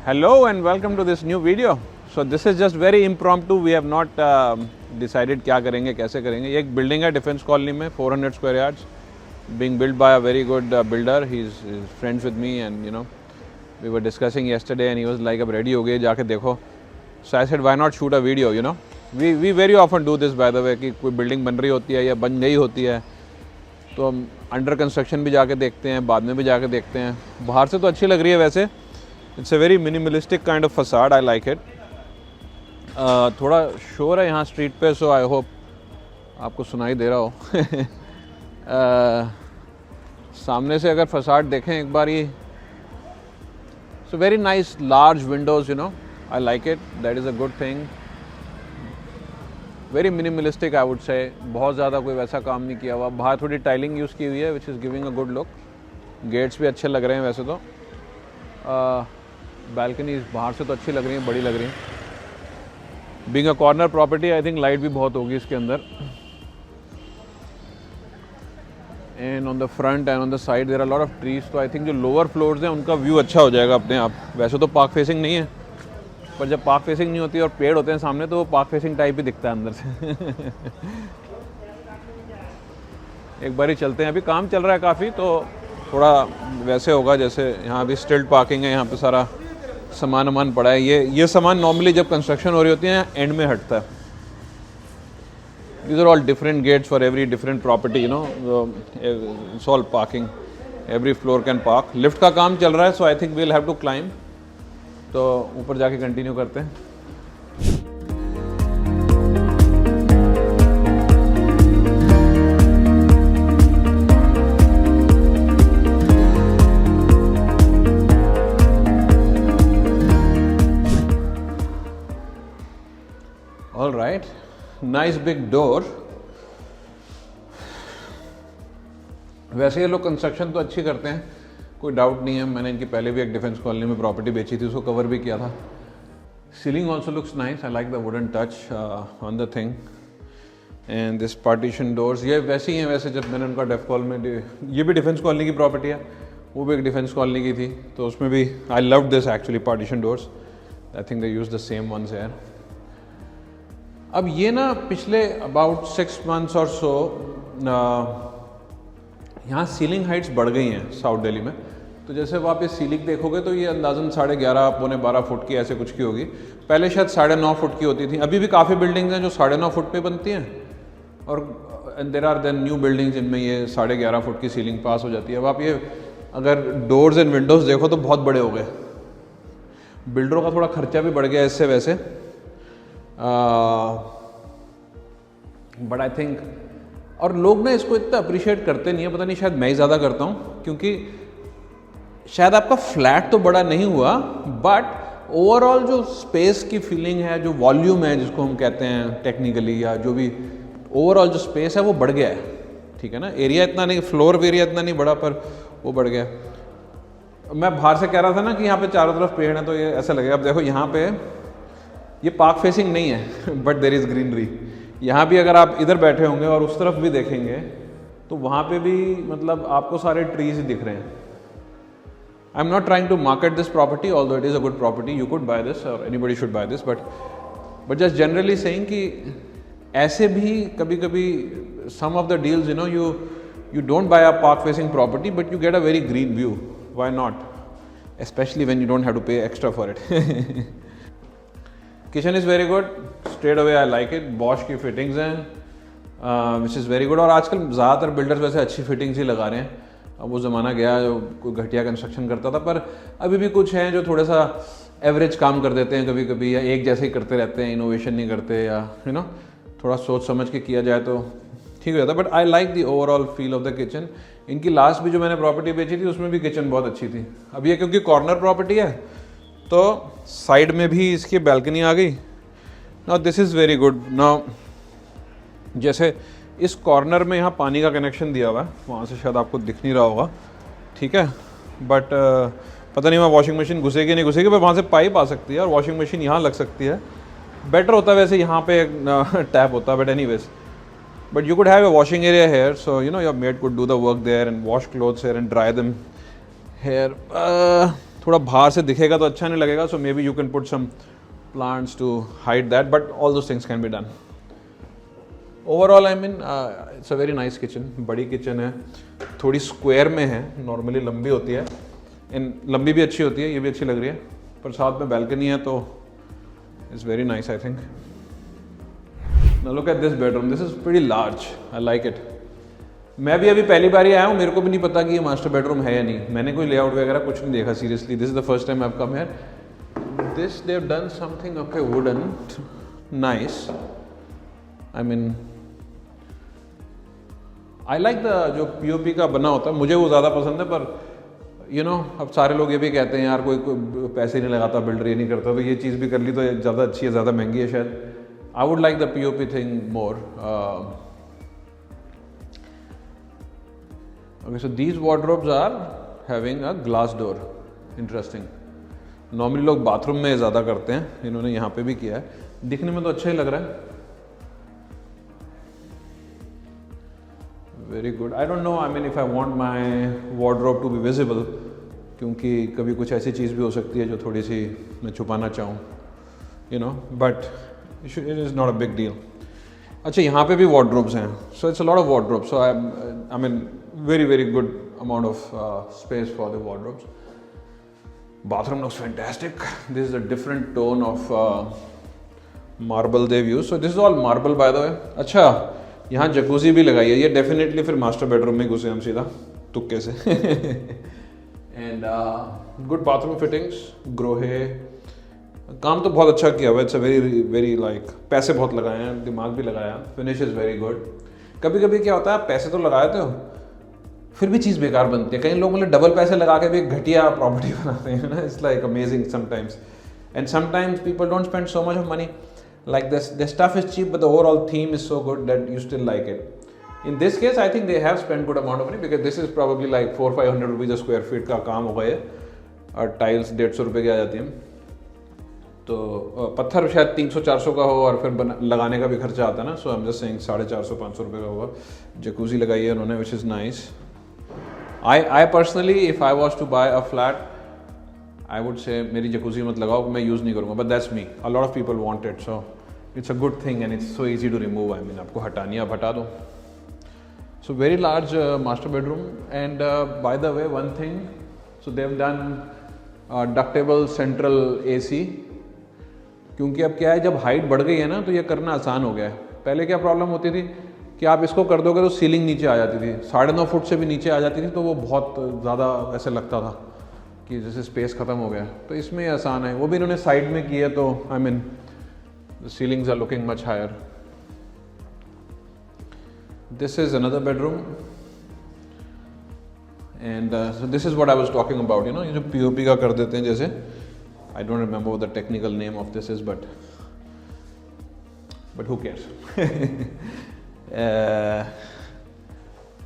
Hello and welcome to this new video. So this is just very impromptu. We have not decided क्या करेंगे कैसे करेंगे. ये एक बिल्डिंग है डिफेंस कॉलोनी में 400 square yards being built by a very good builder. He's friends with me and you know we were discussing yesterday and he was like अब ready हो गए जाके देखो. So I said why not shoot a video, you know. We very often do this by the way कि कोई building बन रही होती है या बन गई होती है तो हम अंडर कंस्ट्रक्शन भी जाके देखते हैं, बाद में भी जाके देखते हैं. बाहर से तो अच्छी लग रही है वैसे. It's a very minimalistic kind of facade. I like it. थोड़ा शोर है यहाँ स्ट्रीट पे, सो आई होप आपको सुनाई दे रहा हो. सामने से अगर फसाड देखें एक बार, ये so very nice large Windows, you know. I like it. That is a good thing. Very minimalistic I would say. बहुत ज़्यादा कोई वैसा काम नहीं किया हुआ. बाहर थोड़ी टाइलिंग यूज़ की हुई है which is giving a good look. Gates भी अच्छे लग रहे हैं वैसे तो. बैल्कनी बाहर से तो अच्छी लग रही हैं, बड़ी लग रही हैं. Being a corner property I think light भी बहुत होगी इसके अंदर. And on the front and on the side there are lot of trees. तो आई थिंक जो लोअर फ्लोर्स हैं उनका व्यू अच्छा हो जाएगा अपने आप. वैसे तो पार्क फेसिंग नहीं है, पर जब पार्क फेसिंग नहीं होती और पेड़ होते हैं सामने तो वो पार्क फेसिंग टाइप ही दिखता है अंदर से. एक बार ही चलते हैं. अभी काम चल रहा है काफ़ी, तो थोड़ा वैसे होगा जैसे यहाँ अभी स्टिल्ट पार्किंग है. यहाँ पे सारा सामान पड़ा है. ये सामान नॉर्मली जब कंस्ट्रक्शन हो रही होती है एंड में हटता है. These are all different gates for every different property, you know. It's all parking. Every floor can park. Lift का काम चल रहा है, so I think we'll have to climb. तो ऊपर जाके कंटिन्यू करते हैं. All right, nice big door. वैसे ये लोग कंस्ट्रक्शन तो अच्छी करते हैं, कोई डाउट नहीं है. मैंने इनकी पहले भी एक डिफेंस कॉलोनी में प्रॉपर्टी बेची थी, उसको कवर भी किया था. Ceiling also looks nice. I like the wooden touch on the thing. And this partition doors ये वैसे ही हैं वैसे जब मैंने उनका डेफ कॉल में. ये भी डिफेंस कॉलोनी की प्रॉपर्टी है, वो भी एक डिफेंस कॉलोनी की थी, तो उसमें भी I love this actually partition doors. I think they use the same ones here. अब ये ना पिछले अबाउट 6 months और सो यहाँ सीलिंग हाइट्स बढ़ गई हैं साउथ दिल्ली में. तो जैसे अब आप ये सीलिंग देखोगे तो ये अंदाज़न 11.5 पौने 12 फुट की ऐसे कुछ की होगी. पहले शायद 9.5 फुट की होती थी. अभी भी काफ़ी बिल्डिंग्स हैं जो 9.5 फुट पे बनती हैं, और there are then new buildings जिनमें ये 11.5 फुट की सीलिंग पास हो जाती है. अब आप ये अगर डोर्स एंड विंडोज़ देखो तो बहुत बड़े हो गए. बिल्डरों का थोड़ा खर्चा भी बढ़ गया इससे वैसे. बट आई थिंक, और लोग ना इसको इतना अप्रिशिएट करते नहीं है. पता नहीं, शायद मैं ही ज़्यादा करता हूँ, क्योंकि शायद आपका फ्लैट तो बड़ा नहीं हुआ, बट ओवरऑल जो स्पेस की फीलिंग है, जो वॉल्यूम है जिसको हम कहते हैं टेक्निकली, या जो भी ओवरऑल जो स्पेस है वो बढ़ गया है. ठीक है ना. एरिया इतना नहीं, फ्लोर एरिया इतना नहीं बढ़ा, पर वो बढ़ गया. मैं बाहर से कह रहा था ना कि यहाँ पे चारों तरफ पेड़ हैं, तो ये ऐसा लगेगा. अब देखो यहाँ पे ये पार्क फेसिंग नहीं है, बट देयर इज़ ग्रीनरी. यहाँ भी अगर आप इधर बैठे होंगे और उस तरफ भी देखेंगे तो वहाँ पे भी मतलब आपको सारे ट्रीज ही दिख रहे हैं. I am not trying to market this property, although it is a good property. You could buy this or anybody should buy this, but just generally saying कि ऐसे भी कभी कभी some of the deals, you know, you don't buy a park facing property but you get a very green view. Why not, specially when you don't have to pay extra for it. Kitchen is very good. Straight away I like it. Bosch की fittings हैं which is very good. और आजकल ज़्यादातर builders वैसे अच्छी fittings ही लगा रहे हैं. अब वो ज़माना गया जो कोई घटिया कंस्ट्रक्शन करता था, पर अभी भी कुछ हैं जो थोड़ा सा एवरेज काम कर देते हैं कभी कभी, या एक जैसे ही करते रहते हैं, इनोवेशन नहीं करते, या यू नो थोड़ा सोच समझ के किया जाए तो ठीक हो जाता है. But I like the overall feel of the kitchen. इनकी लास्ट भी जो मैंने प्रॉपर्टी बेची थी उसमें भी किचन बहुत अच्छी थी. अब ये क्योंकि कॉर्नर प्रॉपर्टी है तो साइड में भी इसकी बैल्कनी आ गई. Now this is very good. Now जैसे इस कॉर्नर में यहाँ पानी का कनेक्शन दिया हुआ है, वहाँ से शायद आपको दिख नहीं रहा होगा, ठीक है, बट पता नहीं वहाँ वॉशिंग मशीन घुसेगी नहीं घुसेगी, पर वहाँ से पाइप आ सकती है और वॉशिंग मशीन यहाँ लग सकती है. बेटर होता है वैसे यहाँ पे टैप होता है, but anyways, but you could have a washing area here, so you know your maid could do the work there and wash clothes here and dry them here. थोड़ा बाहर से दिखेगा तो अच्छा नहीं लगेगा, so maybe you can put some plants to hide that, but all those things can be done. Overall I mean it's a very nice kitchen. बड़ी kitchen है, थोड़ी स्क्वायर में है, नॉर्मली लंबी होती है, इन लंबी भी अच्छी होती है, ये भी अच्छी लग रही है, पर साथ में बैल्कनी है तो it's very nice I think. Now look at this bedroom, this is pretty large, I like it. मैं भी अभी पहली बार ही आया हूँ, मेरे को भी नहीं पता कि ये मास्टर बेडरूम है या नहीं. मैंने कोई लेआउट वगैरह कुछ नहीं देखा seriously. This is the first time I have come here. This they have done something okay wooden nice. I mean I like the जो पीओपी का बना होता है, मुझे वो ज़्यादा पसंद है. पर यू नो अब सारे लोग ये भी कहते हैं यार कोई पैसे नहीं लगाता, बिल्डर ये नहीं करता, तो ये चीज़ भी कर ली तो ज़्यादा अच्छी है, ज़्यादा महंगी है शायद. I would like the POP thing more. Okay, so these wardrobes are having a glass door. Interesting. Normally लोग बाथरूम में ज़्यादा करते हैं, इन्होंने यहाँ पे भी किया है. दिखने में तो अच्छा ही लग रहा है. Very good. I don't know. I mean, if I want my wardrobe to be visible, क्योंकि कभी कुछ ऐसी चीज़ भी हो सकती है जो थोड़ी सी मैं छुपाना चाहूँ, you know. But it is not a big deal. अच्छा, यहाँ पे भी wardrobes हैं. So it's a lot of wardrobes. So I mean, very good amount of space for the wardrobes. Bathroom looks fantastic. This is a different tone of marble they've used. So this is all marble by the way. अच्छा, यहाँ jacuzzi भी लगाई है. ये definitely फिर master bedroom में घुसे हम सीधा तुक्के से. And good bathroom fittings, Grohe, काम तो बहुत अच्छा किया हुआ है. इट्स अ वेरी लाइक पैसे बहुत लगाए हैं, दिमाग भी लगाया. Finish is very good. कभी कभी क्या होता है, आप पैसे तो लगाए थे फिर भी चीज़ बेकार बनती है. कई लोग मतलब डबल पैसे लगा के भी घटिया प्रॉपर्टी बनाते हैं ना. It's like amazing sometimes. And sometimes people don't spend so much of money like this. The stuff is cheap but the overall theme is so good that you still like it. In this case I think they have spent good amount of money because this is probably like 400-500 rupees a square feet का काम हो गया है, और tiles 150 रुपये की आ जाती हैं. तो पत्थर शायद 300-400 का हो और फिर लगाने का भी खर्चा आता है ना. So I am just saying 450-500 रुपये का होगा. जकूजी लगाई है उन्होंने which is nice. I personally if I was to buy a flat I would say मेरी जकूजी मत लगाओ, मैं यूज़ नहीं करूँगा. But that's me. A lot of people want it, so it's a good thing and it's so easy to remove. I mean, आपको हटानी है आप हटा दो. So very large master bedroom. And by the way, one thing, so they've done ductable central AC. क्योंकि अब क्या है, जब हाइट बढ़ गई है ना तो ये करना आसान हो गया है. पहले क्या प्रॉब्लम होती थी कि आप इसको कर दोगे तो सीलिंग नीचे आ जाती थी, 9.5 फुट से भी नीचे आ जाती थी, तो वो बहुत ज़्यादा ऐसे लगता था कि जैसे स्पेस ख़त्म हो गया. तो इसमें आसान है. वो भी इन्होंने साइड में किया, तो I mean the ceilings are looking much higher. This is another bedroom and so this is what I was talking about. You know, ये जो पीओपी का कर देते हैं जैसे, I don't remember what the technical name of this is, but who cares.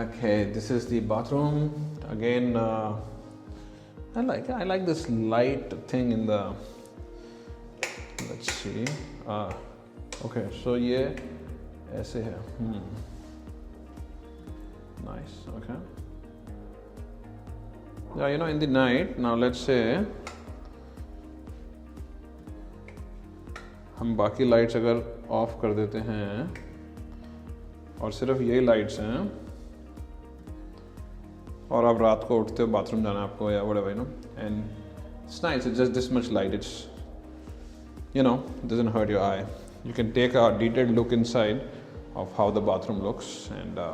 Okay, this is the bathroom again. I like this light thing in the, let's see, okay, so ये ऐसे है. Nice, okay. Yeah, you know, in the night, now let's say हम बाकी lights अगर of कर देते हैं और सिर्फ यही लाइट्स हैं, और आप रात को उठते हो बाथरूम जाना आपको या whatever, you know, and it's nice. It's just this much light. It's, you know, doesn't hurt your eye. You can take a detailed look inside of how the bathroom looks. And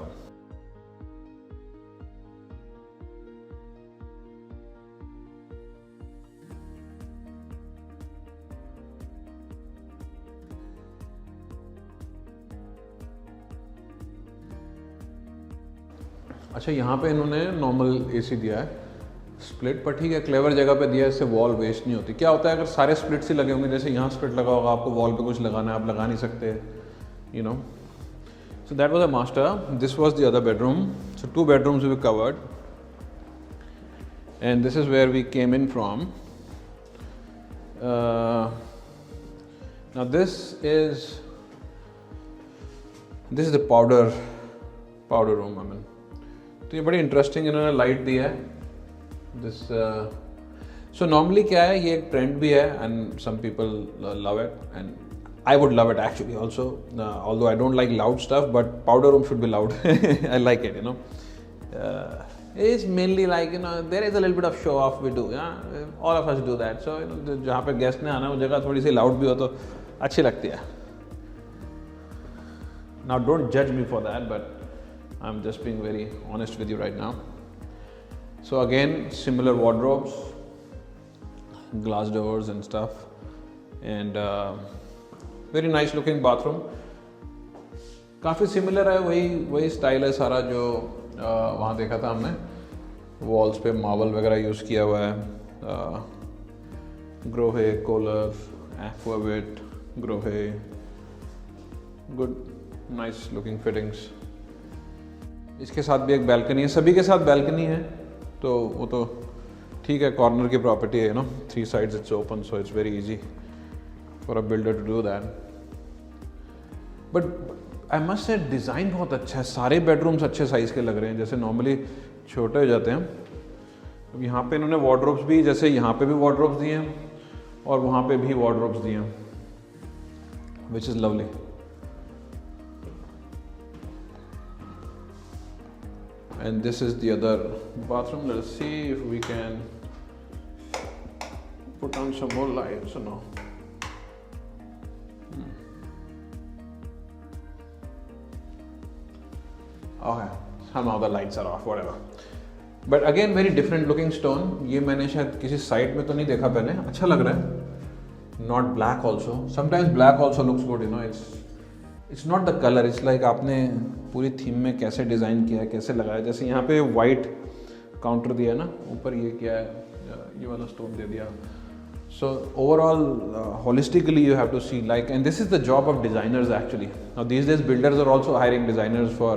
अच्छा, यहाँ पे इन्होंने normal AC दिया है, split, पर ठीक है, clever जगह पे दिया है, इससे वॉल वेस्ट नहीं होती. क्या होता है अगर सारे स्प्लिट्स ही लगे होंगे, जैसे यहाँ स्प्लिट लगा होगा, आपको वॉल पे कुछ लगाना है, आप लगा नहीं सकते, you know. So that was a master. This was the other bedroom. So 2 bedrooms we covered and this is where we came in from. Now this is the powder room. तो ये बड़ी इंटरेस्टिंग इन्होंने light दी है. This so normally क्या है, ये एक trend भी है and some people love it and I would love it actually also, although I don't like loud stuff, but powder room should be loud. I like it, you know. It's mainly like, you know, there is a little bit of show off we do, yeah, all of us do that. So, you know, जहाँ पे guest ने आना वो जगह थोड़ी सी loud भी हो तो अच्छी लगती है. Now don't judge me for that, but I'm just being very honest with you right now. So again, similar wardrobes, glass doors and stuff, and very nice looking bathroom. काफ़ी सिमिलर है, वही style है सारा जो वहाँ देखा था हमने. वॉल्स पे मार्बल वगैरह यूज़ किया हुआ है. Grohe, Kohler, Aquavit, Grohe, good nice looking fittings. इसके साथ भी एक बैल्कनी है, सभी के साथ बैल्कनी है, तो वो तो ठीक है, कॉर्नर की प्रॉपर्टी है, you know, 3 sides it's open, so it's very easy for a builder to do that. But I must say design बहुत अच्छा है, सारे बेडरूम्स अच्छे साइज़ के लग रहे हैं, जैसे नॉर्मली छोटे हो जाते हैं. अब यहाँ पे इन्होंने वार्डरोब्स भी, जैसे यहाँ पे भी वार्डरोब्स दिए हैं और वहाँ पे भी वार्डरोब्स दिए हैं, which is lovely. And this is the other bathroom. Let's see if we can put on some more lights or no. Okay, somehow the lights are off, whatever. But again, very different looking stone. ये मैंने शायद किसी site में तो नहीं देखा पहले. अच्छा लग रहा है. Not black also. Sometimes black also looks good, you know. It's not the color. It's like आपने पूरी थीम में कैसे डिज़ाइन किया है, कैसे लगाया. जैसे यहाँ पे वाइट काउंटर दिया है ना, ऊपर ये क्या है, ये वाला स्टोन दे दिया. So overall, holistically you have to see, like, and this is the job of designers actually. Now these days builders are also hiring designers for,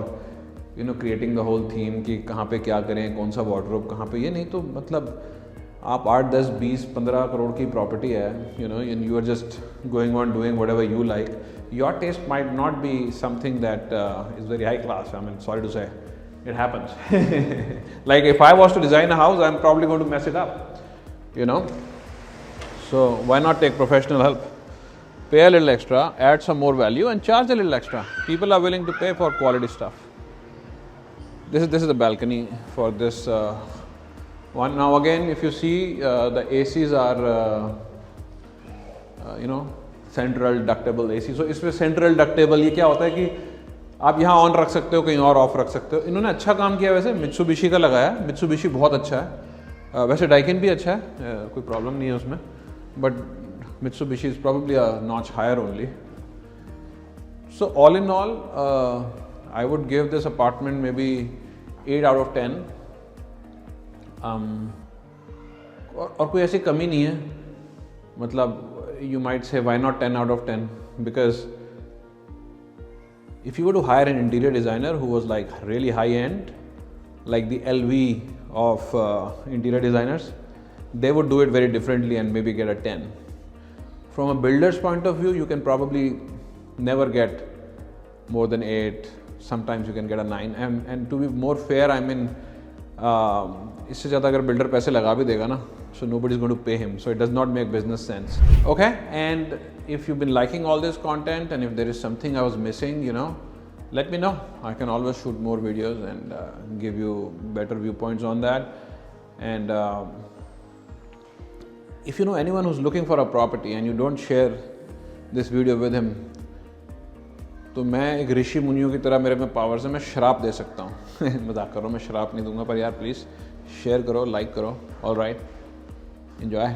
you know, creating the whole theme कि कहाँ पे क्या करें, कौन सा wardrobe कहाँ पे. ये नहीं तो मतलब आप 8, 10, 20, 15 करोड़ की प्रॉपर्टी है, you know, and you are just going on doing whatever you like. Your taste might not be something that is very high class. I mean, sorry to say, it happens. Like if I was to design a house, I'm probably going to mess it up, you know. So why not take professional help? Pay a little extra, add some more value, and charge a little extra. People are willing to pay for quality stuff. This is the balcony for this one. Now again, if you see, the ACs are, you know, central ductable AC. So इसमें central ductable ये क्या होता है कि आप यहाँ on रख सकते हो, कहीं और ऑफ रख सकते हो. इन्होंने अच्छा काम किया. वैसे मित्सुबिशी का लगाया है. मित्सुबिशी बहुत अच्छा है. वैसे डाइकिन भी अच्छा है, कोई प्रॉब्लम नहीं है उसमें, but Mitsubishi is probably a notch higher only. So all in all I would give this apartment maybe 8 out of 10. और कोई ऐसी कमी नहीं है. मतलब you might say why not 10 out of 10, because if you were to hire an interior designer who was like really high end, like the LV of interior designers, they would do it very differently and maybe get a 10. From a builder's point of view, you can probably never get more than 8. Sometimes you can get a 9. And to be more fair, I mean, इससे ज़्यादा अगर builder पैसे लगा भी देगा ना, so nobody is going to pay him, so it does not make business sense. Okay, and if you've been liking all this content and if there is something I was missing, you know, let me know. I can always shoot more videos and give you better viewpoints on that. And if you know anyone who's looking for a property and you don't share this video with him, तो मैं एक ऋषि मुनियों की तरह मेरे में powers है, मैं श्राप दे सकता हूँ. मजाक करो, मैं श्राप नहीं दूंगा, पर यार प्लीज़ शेयर करो, लाइक करो. All right, enjoy.